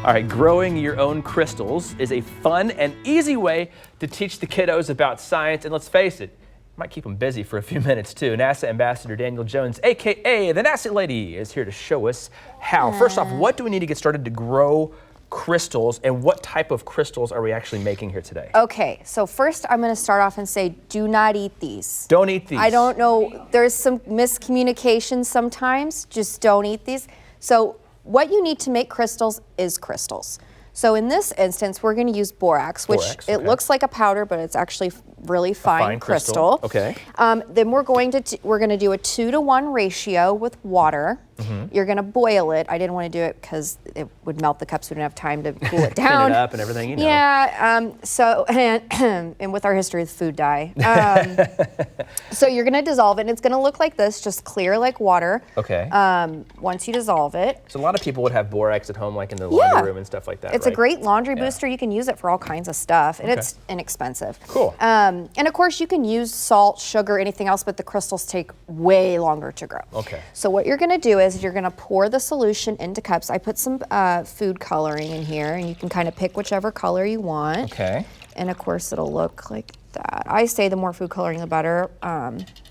All right, growing your own crystals is a fun and easy way to teach the kiddos about science, and let's face it, might keep them busy for a few minutes too. NASA Ambassador Danielle Jones, aka the NASA Lady, is here to show us how. First off, what do we need to get started to grow crystals, and what type of crystals are we actually making here today? Okay, so first I'm going to start off and say do not eat these. Don't eat these. I don't know, there's some miscommunication sometimes, just don't eat these. So what you need to make crystals is crystals. So in this instance, we're going to use borax, which it looks like a powder, but it's actually really fine crystal. Okay. Then we're going to do a 2-to-1 ratio with water. You're going to boil it. I didn't want to do it because it would melt the cups. We didn't have time to cool it down. Clean it up and everything, you know. Yeah. And with our history of food dye. So you're going to dissolve it, and it's going to look like this, just clear like water. Okay. Once you dissolve it. So a lot of people would have borax at home, like in the laundry room and stuff like that. It's a great laundry booster. You can use it for all kinds of stuff, and it's inexpensive. Cool. And of course, you can use salt, sugar, anything else, but the crystals take way longer to grow. Okay. So what you're going to do is you're going to pour the solution into cups. I put some food coloring in here, and you can kind of pick whichever color you want. Okay. And of course, it'll look like that. I say the more food coloring, the better.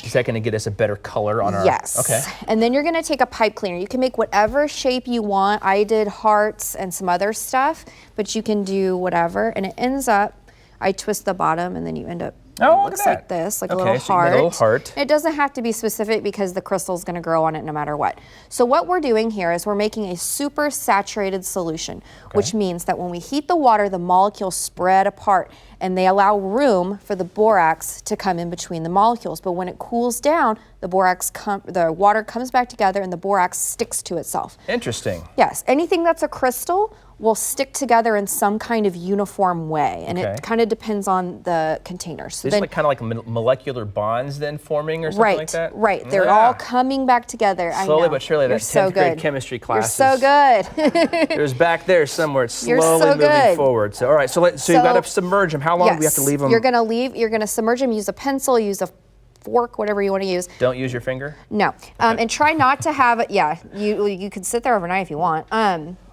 Is that going to get us a better color on our... Yes. Okay. And then you're going to take a pipe cleaner. You can make whatever shape you want. I did hearts and some other stuff, but you can do whatever. And it ends up, I twist the bottom, and then you end up, it looks like this, like a little so heart. You get a little heart. It doesn't have to be specific because the crystal's going to grow on it no matter what. So what we're doing here is we're making a super saturated solution, which means that when we heat the water, the molecules spread apart, and they allow room for the borax to come in between the molecules. But when it cools down, the water comes back together, and the borax sticks to itself. Interesting. Yes, anything that's a crystal will stick together in some kind of uniform way, and it kind of depends on the container. So then, kind of like molecular bonds then forming or something like that? Right, they're all coming back together. Slowly but surely, that 10th grade chemistry class. You're so good. It was back there somewhere. It's slowly moving forward. So all right, so you've got to submerge them. How long do we have to leave them? You're going to submerge them, use a pencil, use a fork, whatever you want to use. Don't use your finger? No. And try not to have it, you can sit there overnight if you want.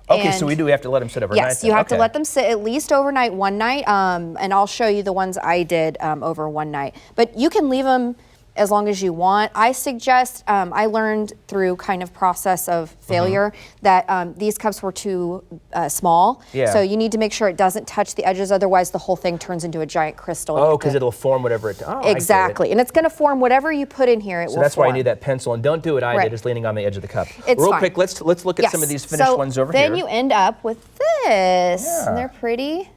Okay, so we have to let them sit overnight? Yes, you have to let them sit at least overnight one night, and I'll show you the ones I did over one night. But you can leave them as long as you want. I suggest, I learned through kind of process of failure that these cups were too small. Yeah. So you need to make sure it doesn't touch the edges, otherwise the whole thing turns into a giant crystal. Oh, because it'll form whatever it... Oh, exactly, and it's going to form whatever you put in here, it will form. So that's why you need that pencil, and don't do what I did, just leaning on the edge of the cup. Real quick, let's look at some of these finished ones over here. Then you end up with this, and they're pretty.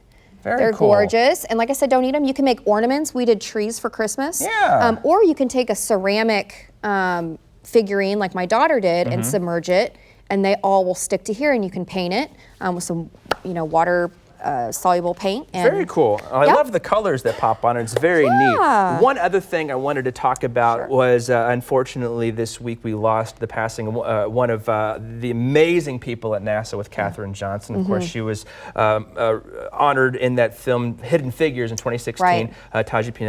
They're gorgeous, and like I said, don't eat them. You can make ornaments. We did trees for Christmas. Yeah. Or you can take a ceramic figurine, like my daughter did, and submerge it, and they all will stick to here, and you can paint it with some, water soluble paint. And very cool. I love the colors that pop on it. It's very neat. One other thing I wanted to talk about was, unfortunately, this week we lost the passing of one of the amazing people at NASA with Katherine Johnson. Of course, she was honored in that film Hidden Figures in 2016. Taji P.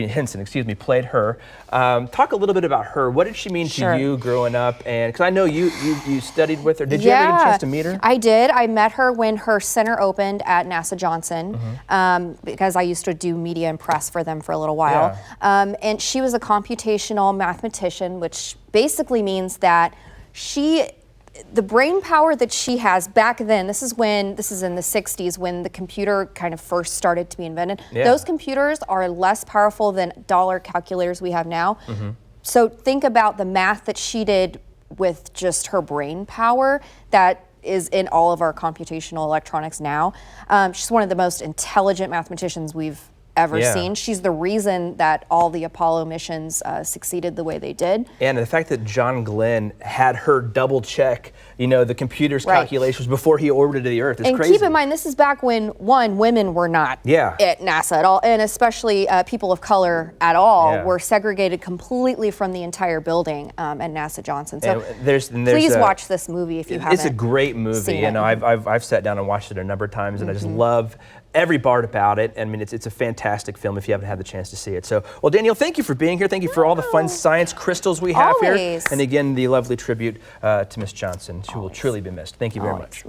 Henson, played her. Talk a little bit about her. What did she mean to you growing up? And because I know you studied with her. Did you ever get a chance to meet her? I did. I met her when her center opened at NASA Johnson, because I used to do media and press for them for a little while. And she was a computational mathematician, which basically means that the brain power that she has back then, this is in the 60s when the computer kind of first started to be invented. Those computers are less powerful than dollar calculators we have now. So think about the math that she did with just her brain power that is in all of our computational electronics now. She's one of the most intelligent mathematicians we've ever seen. She's the reason that all the Apollo missions succeeded the way they did. And the fact that John Glenn had her double check, the computer's calculations before he orbited the Earth is crazy. And keep in mind, this is back when, women were not at NASA at all, and especially people of color at all were segregated completely from the entire building at NASA Johnson. So please watch this movie if you haven't. It's a great movie. I've sat down and watched it a number of times, and I just love every part about it. I mean, it's a fantastic film if you haven't had the chance to see it. So, well, Danielle, thank you for being here. Thank you for all the fun science crystals we have here. And again, the lovely tribute to Miss Johnson. She will truly be missed. Thank you very much.